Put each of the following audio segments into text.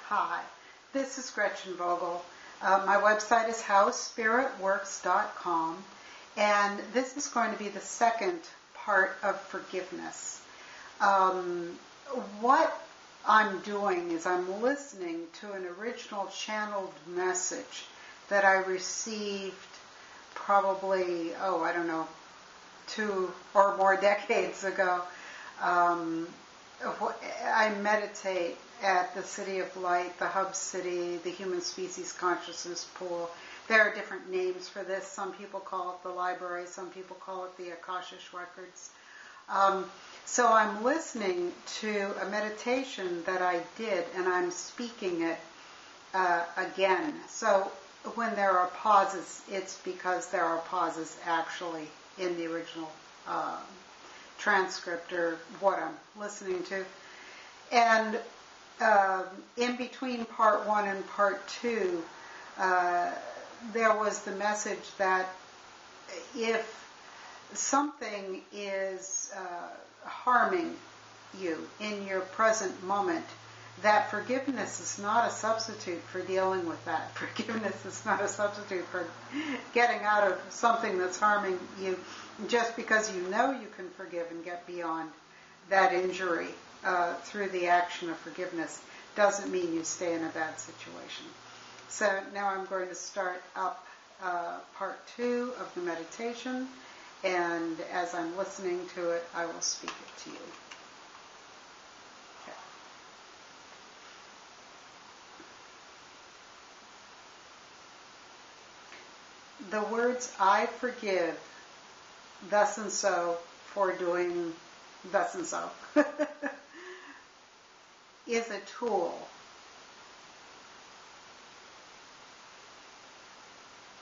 Hi, this is Gretchen Vogel. My website is howspiritworks.com, and this is going to be the second part of forgiveness. What I'm doing is I'm listening to an original channeled message that I received probably, 2 or more decades ago. I meditate at the City of Light, the Hub City, the Human Species Consciousness Pool. There are different names for this. Some people call it the library. Some people call it the Akashic Records. So I'm listening to a meditation that I did, and I'm speaking it again. So when there are pauses, it's because there are pauses actually in the original transcript or what I'm listening to. And in between part 1 and part 2, there was the message that if something is harming you in your present moment, that forgiveness is not a substitute for dealing with that. Forgiveness is not a substitute for getting out of something that's harming you. Just because you know you can forgive and get beyond that injury through the action of forgiveness doesn't mean you stay in a bad situation. So now I'm going to start up part 2 of the meditation, and as I'm listening to it, I will speak it to you. Okay. The words, I forgive thus and so for doing thus and so, is a tool.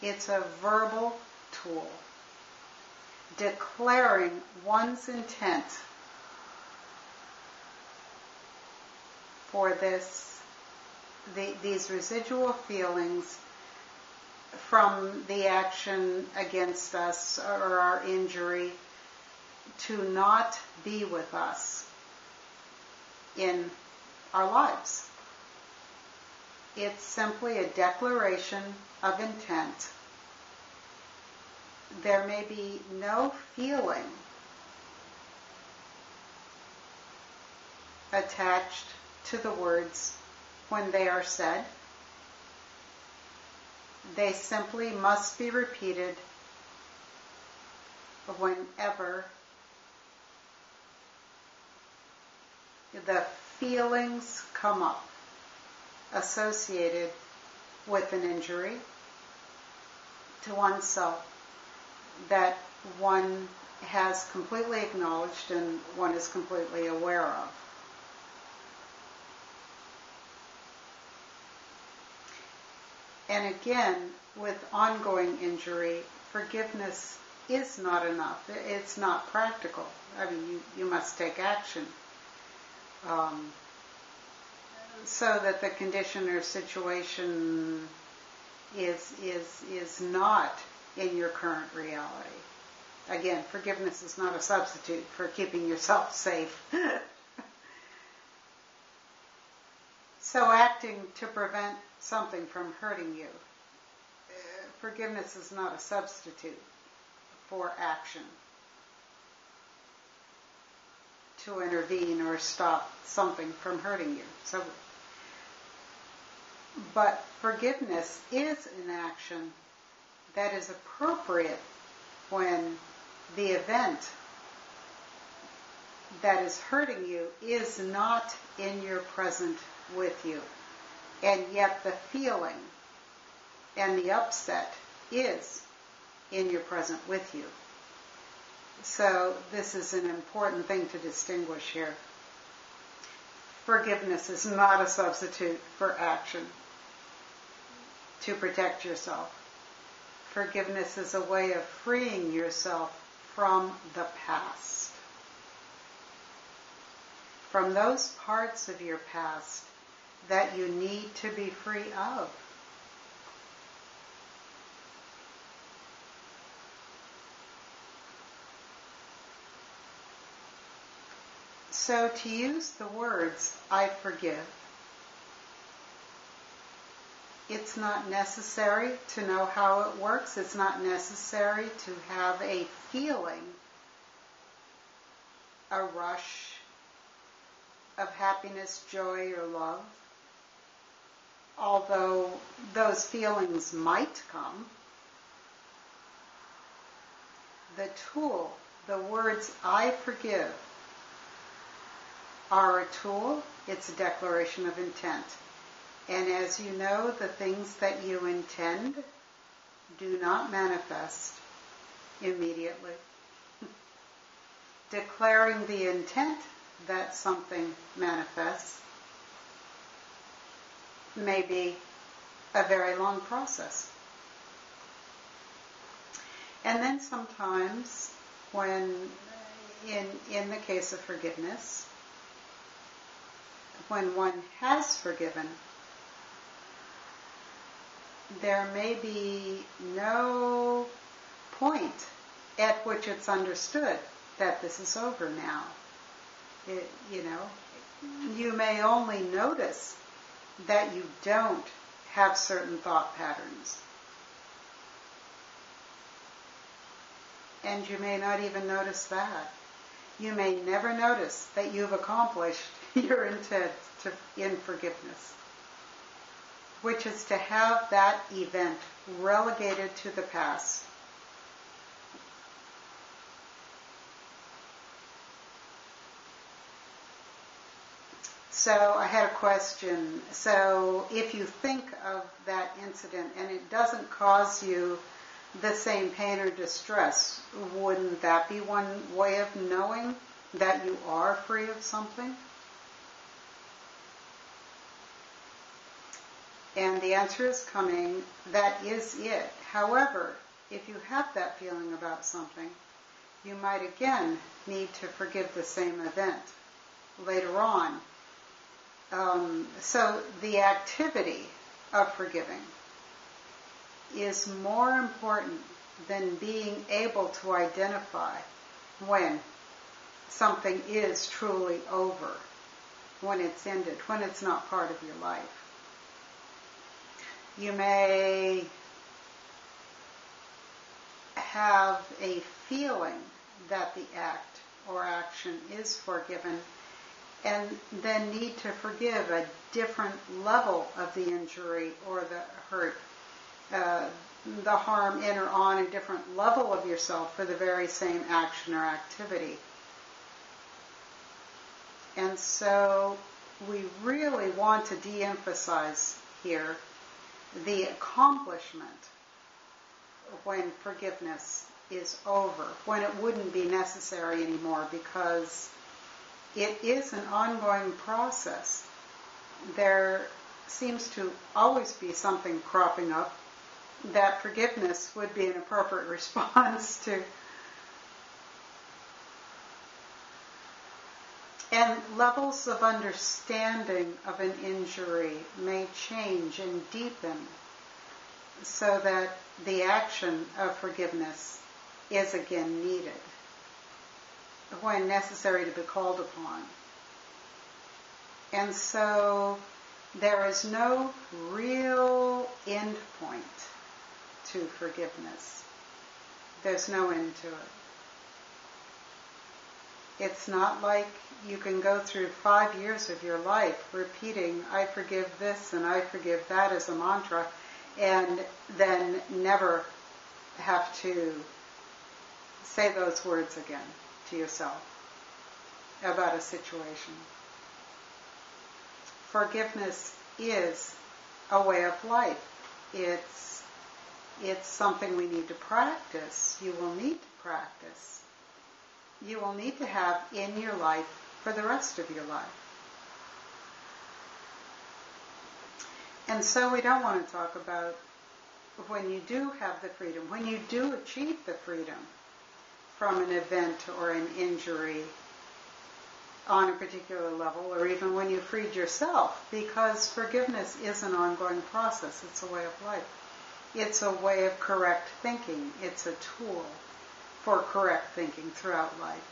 It's a verbal tool declaring one's intent for these residual feelings from the action against us or our injury to not be with us in our lives. It's simply a declaration of intent. There may be no feeling attached to the words when they are said. They simply must be repeated whenever the feelings come up associated with an injury to oneself that one has completely acknowledged and one is completely aware of. And again, with ongoing injury, forgiveness is not enough. It's not practical. I mean, you must take action so that the condition or situation is not in your current reality. Again, forgiveness is not a substitute for keeping yourself safe. So acting to prevent something from hurting you. Forgiveness is not a substitute for action to intervene or stop something from hurting you. But forgiveness is an action that is appropriate when the event that is hurting you is not in your present with you. And yet the feeling and the upset is in your present with you. So this is an important thing to distinguish here. Forgiveness is not a substitute for action to protect yourself. Forgiveness is a way of freeing yourself from the past. From those parts of your past that you need to be free of. So to use the words, I forgive, It's not necessary to know how it works. It's not necessary to have a feeling, a rush of happiness, joy, or love. Although those feelings might come, the tool, the words "I forgive" are a tool. It's a declaration of intent. And as you know, the things that you intend do not manifest immediately. Declaring the intent that something manifests may be a very long process. And then sometimes when, in the case of forgiveness, when one has forgiven, there may be no point at which it's understood that this is over now. You may only notice that you don't have certain thought patterns. And you may not even notice that. You may never notice that you've accomplished your intent in forgiveness, which is to have that event relegated to the past. So I had a question. So if you think of that incident and it doesn't cause you the same pain or distress, wouldn't that be one way of knowing that you are free of something? And the answer is coming, that is it. However, if you have that feeling about something, you might again need to forgive the same event later on. So the activity of forgiving is more important than being able to identify when something is truly over, when it's ended, when it's not part of your life. You may have a feeling that the act or action is forgiven and then need to forgive a different level of the injury or the hurt, the harm in or on a different level of yourself for the very same action or activity. And so we really want to de-emphasize here the accomplishment when forgiveness is over, when it wouldn't be necessary anymore, because it is an ongoing process. There seems to always be something cropping up that forgiveness would be an appropriate response to. And levels of understanding of an injury may change and deepen so that the action of forgiveness is again needed when necessary to be called upon. And so there is no real end point to forgiveness. There's no end to it. It's not like you can go through 5 years of your life repeating, I forgive this and I forgive that as a mantra, and then never have to say those words again to yourself about a situation. Forgiveness is a way of life. It's something we need to practice. You will need to practice. You will need to have in your life for the rest of your life. And so we don't want to talk about when you do have the freedom, when you do achieve the freedom from an event or an injury on a particular level, or even when you freed yourself, because forgiveness is an ongoing process. It's a way of life. It's a way of correct thinking. It's a tool for correct thinking throughout life.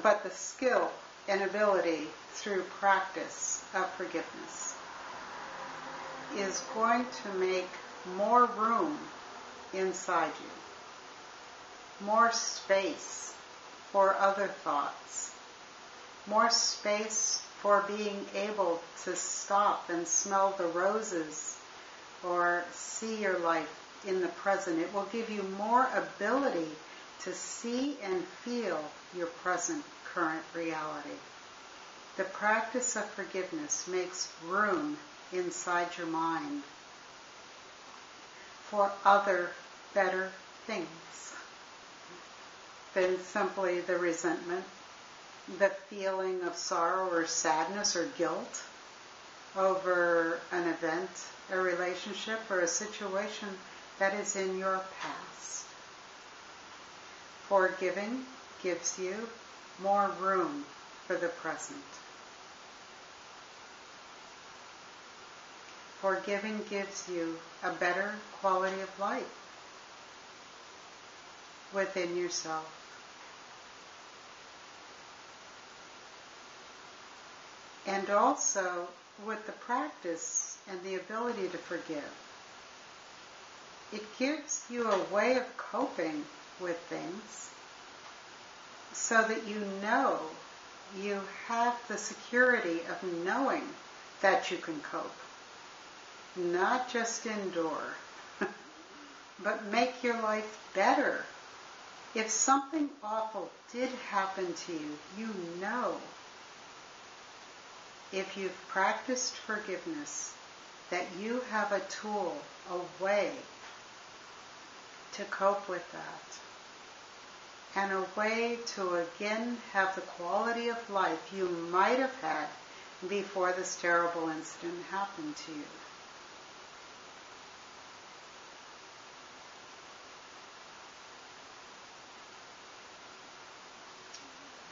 but the skill and ability through practice of forgiveness is going to make more room inside you, more space for other thoughts, more space for being able to stop and smell the roses or see your life in the present. It will give you more ability to see and feel your present, current reality. The practice of forgiveness makes room inside your mind for other, better things than simply the resentment, the feeling of sorrow or sadness or guilt over an event, a relationship, or a situation that is in your past. Forgiving gives you more room for the present. Forgiving gives you a better quality of life within yourself. And also, with the practice and the ability to forgive, it gives you a way of coping with things so that you know you have the security of knowing that you can cope. Not just endure, but make your life better. If something awful did happen to you, you know, if you've practiced forgiveness, that you have a tool, a way to cope with that, and a way to again have the quality of life you might have had before this terrible incident happened to you.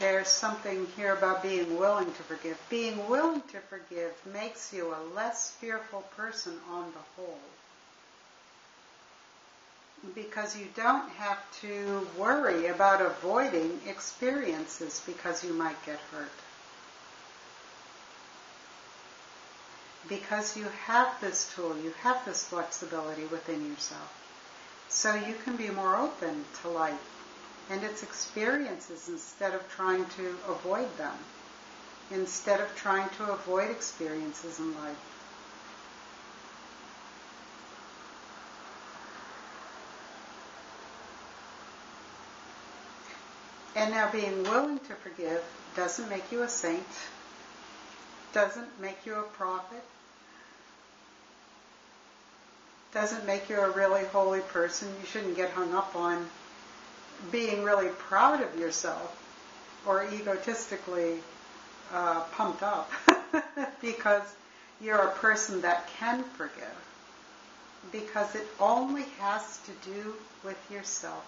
There's something here about being willing to forgive. Being willing to forgive makes you a less fearful person on the whole. Because you don't have to worry about avoiding experiences because you might get hurt. Because you have this tool, you have this flexibility within yourself. So you can be more open to life and its experiences instead of trying to avoid them, instead of trying to avoid experiences in life. And now being willing to forgive doesn't make you a saint, doesn't make you a prophet, doesn't make you a really holy person. You shouldn't get hung up on being really proud of yourself or egotistically pumped up because you're a person that can forgive, because it only has to do with yourself.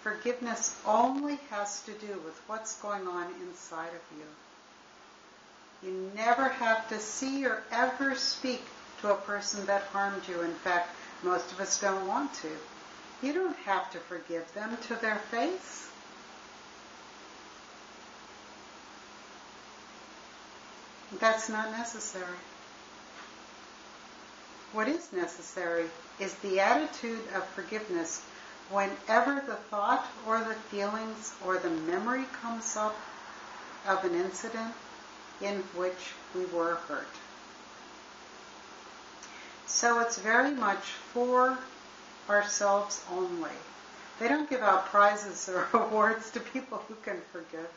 Forgiveness only has to do with what's going on inside of you. You never have to see or ever speak to a person that harmed you. In fact, most of us don't want to. You don't have to forgive them to their face. That's not necessary. What is necessary is the attitude of forgiveness whenever the thought or the feelings or the memory comes up of an incident in which we were hurt. So it's very much for ourselves only. They don't give out prizes or awards to people who can forgive.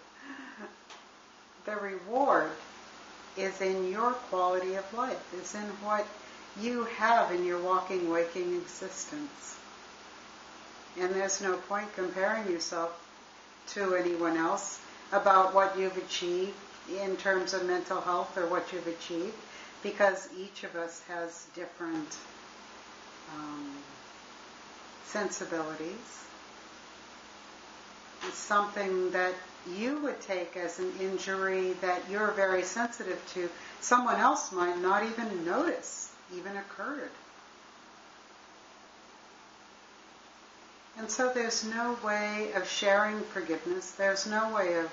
The reward is in your quality of life, is in what you have in your walking, waking existence. And there's no point comparing yourself to anyone else about what you've achieved in terms of mental health or what you've achieved, because each of us has different sensibilities. It's something that you would take as an injury that you're very sensitive to, someone else might not even notice even occurred. And so there's no way of sharing forgiveness. There's no way of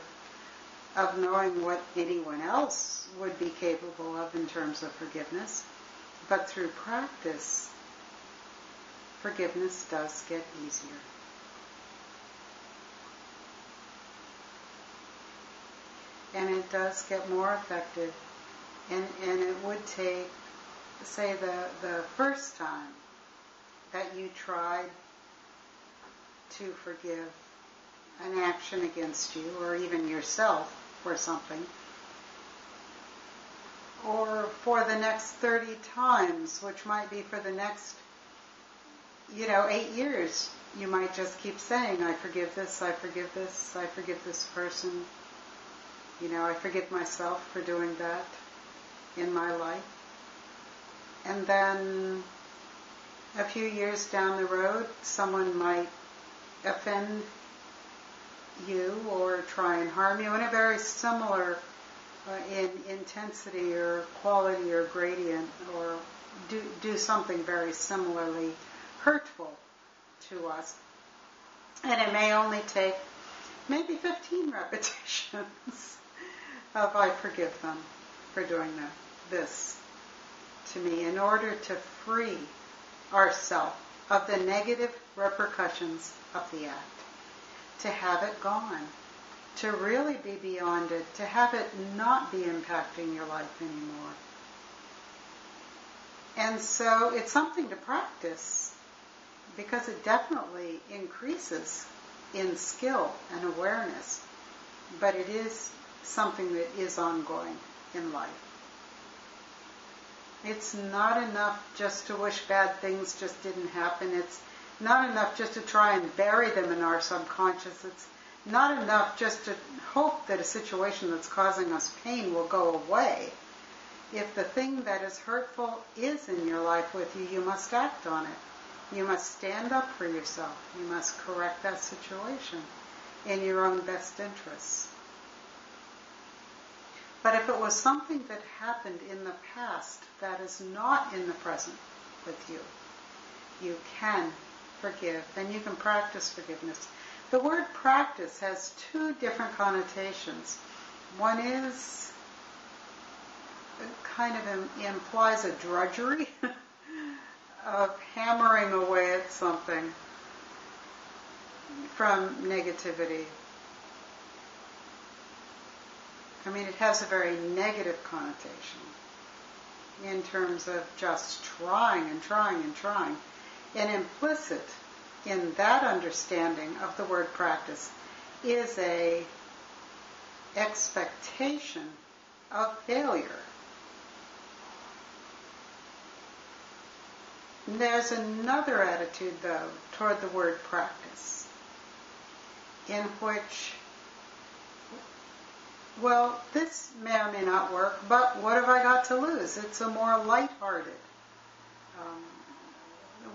of knowing what anyone else would be capable of in terms of forgiveness. But through practice, forgiveness does get easier. And it does get more effective. And it would take, say, the first time that you tried to forgive an action against you, or even yourself for something, or for the next 30 times, which might be for the next, 8 years, you might just keep saying, I forgive this, I forgive this, I forgive this person. I forgive myself for doing that in my life. And then a few years down the road, someone might offend you or try and harm you in a very similar in intensity or quality or gradient, or do something very similarly hurtful to us. And it may only take maybe 15 repetitions of I forgive them for doing this to me, in order to free ourselves of the negative repercussions of the act, to have it gone, to really be beyond it, to have it not be impacting your life anymore. And so it's something to practice, because it definitely increases in skill and awareness, but it is something that is ongoing in life. It's not enough just to wish bad things just didn't happen. It's not enough just to try and bury them in our subconscious. It's not enough just to hope that a situation that's causing us pain will go away. If the thing that is hurtful is in your life with you, you must act on it. You must stand up for yourself. You must correct that situation in your own best interests. But if it was something that happened in the past that is not in the present with you, you can forgive, and you can practice forgiveness. The word practice has two different connotations. One is, kind of implies a drudgery of hammering away at something from negativity. It has a very negative connotation in terms of just trying and trying and trying. And implicit in that understanding of the word practice is a expectation of failure. And there's another attitude, though, toward the word practice, in which, well, this may or may not work, but what have I got to lose? It's a more lighthearted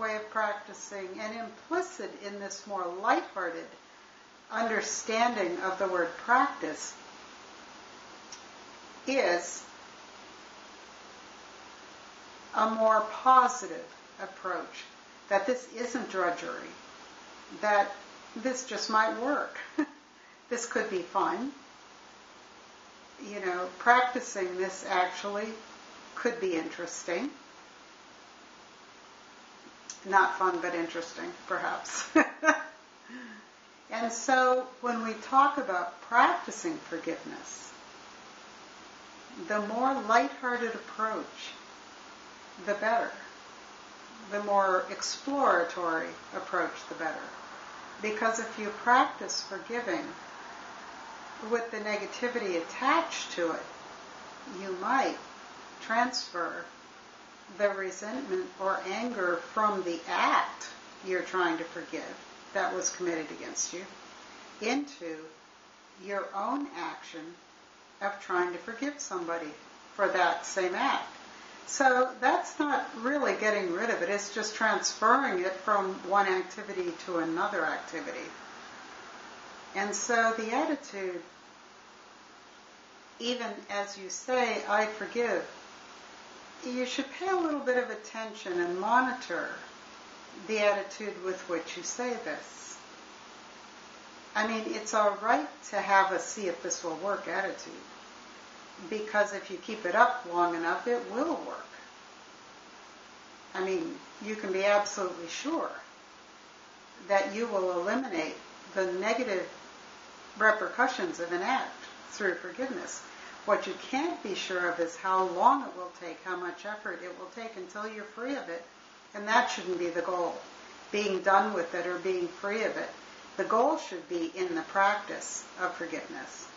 way of practicing. And implicit in this more lighthearted understanding of the word practice is a more positive approach, that this isn't drudgery, that this just might work. This could be fun. Practicing this actually could be interesting. Not fun, but interesting, perhaps. And so when we talk about practicing forgiveness, the more lighthearted approach, the better. The more exploratory approach, the better. Because if you practice forgiving with the negativity attached to it, you might transfer the resentment or anger from the act you're trying to forgive that was committed against you into your own action of trying to forgive somebody for that same act. So that's not really getting rid of it, it's just transferring it from one activity to another activity. And so the attitude, even as you say, I forgive, you should pay a little bit of attention and monitor the attitude with which you say this. I mean, it's all right to have a see if this will work attitude, because if you keep it up long enough, it will work. I mean, you can be absolutely sure that you will eliminate the negative repercussions of an act through forgiveness. What you can't be sure of is how long it will take, how much effort it will take until you're free of it. And that shouldn't be the goal, being done with it or being free of it. The goal should be in the practice of forgiveness.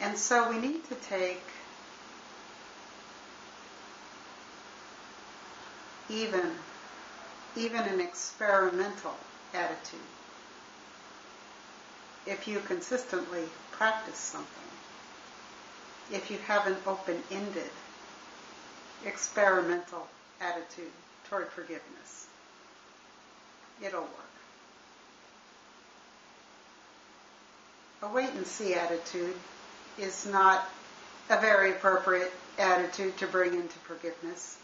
And so we need to take even an experimental attitude. If you consistently practice something, if you have an open-ended, experimental attitude toward forgiveness, it'll work. A wait-and-see attitude is not a very appropriate attitude to bring into forgiveness,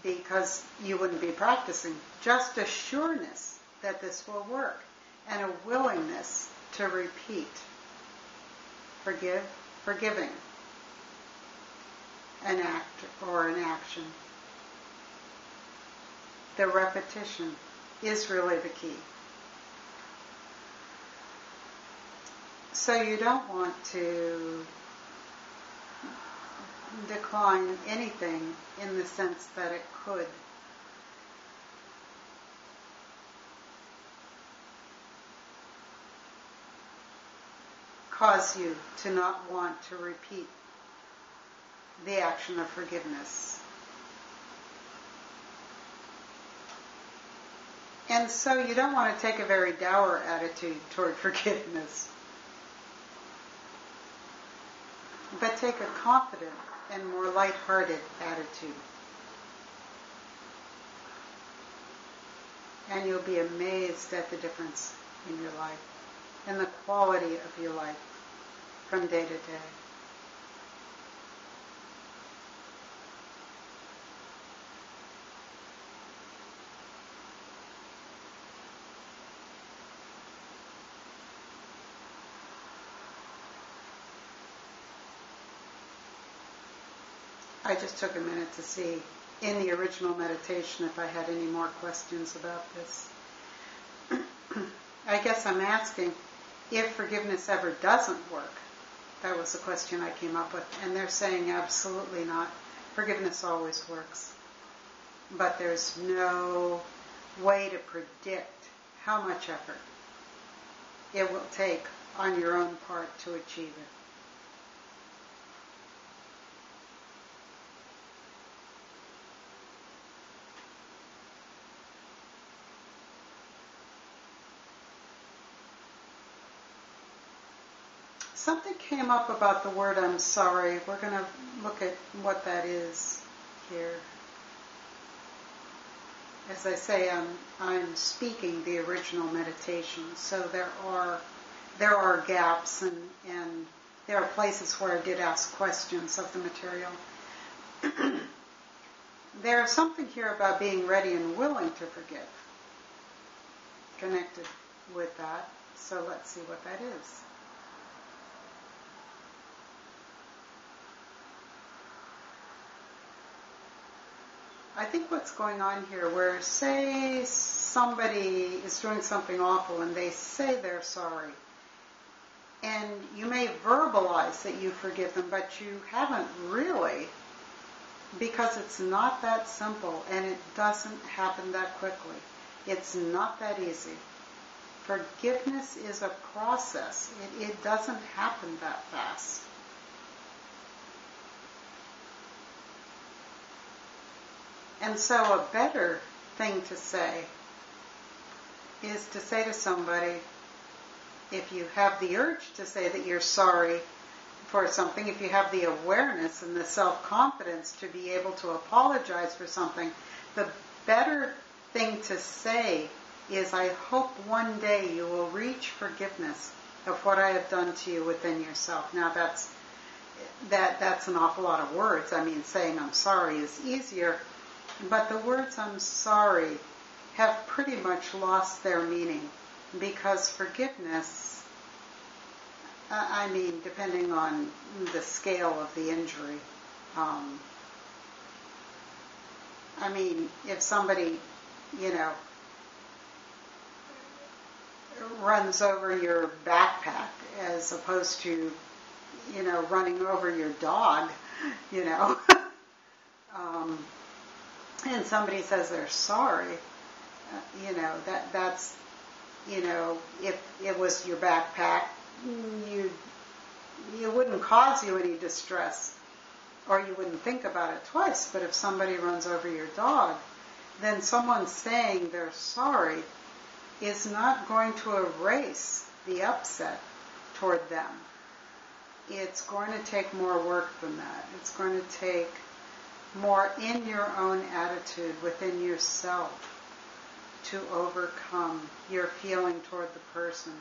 because you wouldn't be practicing. Just a sureness that this will work, and a willingness to repeat. Forgiving an act or an action. The repetition is really the key. So you don't want to decline anything in the sense that it could cause you to not want to repeat the action of forgiveness. And so you don't want to take a very dour attitude toward forgiveness, but take a confident and more lighthearted attitude. And you'll be amazed at the difference in your life and the quality of your life from day to day. I just took a minute to see in the original meditation if I had any more questions about this. I guess I'm asking if forgiveness ever doesn't work. That was the question I came up with. And they're saying absolutely not. Forgiveness always works. But there's no way to predict how much effort it will take on your own part to achieve it. Something came up about the word I'm sorry. We're going to look at what that is here. As I say, I'm speaking the original meditation, so there are gaps and there are places where I did ask questions of the material. There's something here about being ready and willing to forgive, connected with that. So let's see what that is. I think what's going on here, where say somebody is doing something awful and they say they're sorry, and you may verbalize that you forgive them, but you haven't really, because it's not that simple and it doesn't happen that quickly. It's not that easy. Forgiveness is a process. It doesn't happen that fast. And so a better thing to say is to say to somebody, if you have the urge to say that you're sorry for something, if you have the awareness and the self-confidence to be able to apologize for something, the better thing to say is, I hope one day you will reach forgiveness of what I have done to you within yourself. Now that's an awful lot of words. I mean, saying I'm sorry is easier. But the words "I'm sorry" have pretty much lost their meaning, because forgiveness, I mean, depending on the scale of the injury, I mean, if somebody, runs over your backpack as opposed to, running over your dog, you know, and somebody says they're sorry, that's, if it was your backpack, you wouldn't cause you any distress, or you wouldn't think about it twice. But if somebody runs over your dog, then someone saying they're sorry is not going to erase the upset toward them. It's going to take more work than that. It's going to take more in your own attitude within yourself to overcome your feeling toward the person.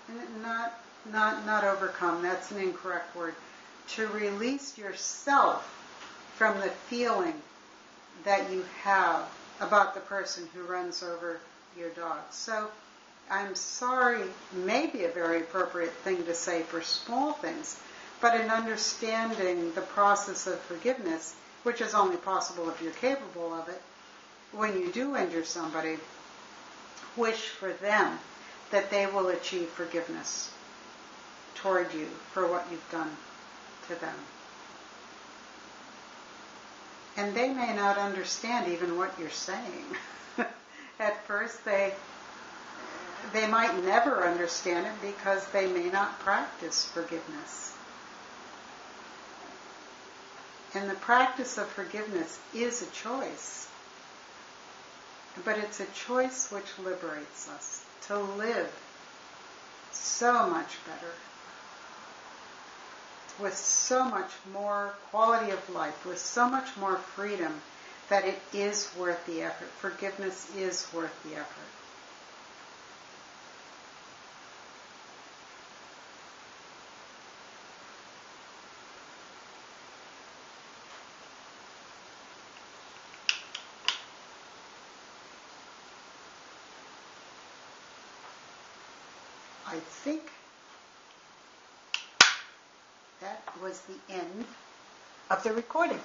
And not overcome, that's an incorrect word. To release yourself from the feeling that you have about the person who runs over your dog. So, I'm sorry may be a very appropriate thing to say for small things, but in understanding the process of forgiveness, which is only possible if you're capable of it, when you do injure somebody, wish for them that they will achieve forgiveness toward you for what you've done to them. And they may not understand even what you're saying. At first, they might never understand it because they may not practice forgiveness. And the practice of forgiveness is a choice. But it's a choice which liberates us to live so much better, with so much more quality of life, with so much more freedom, that it is worth the effort. Forgiveness is worth the effort. I think that was the end of the recording.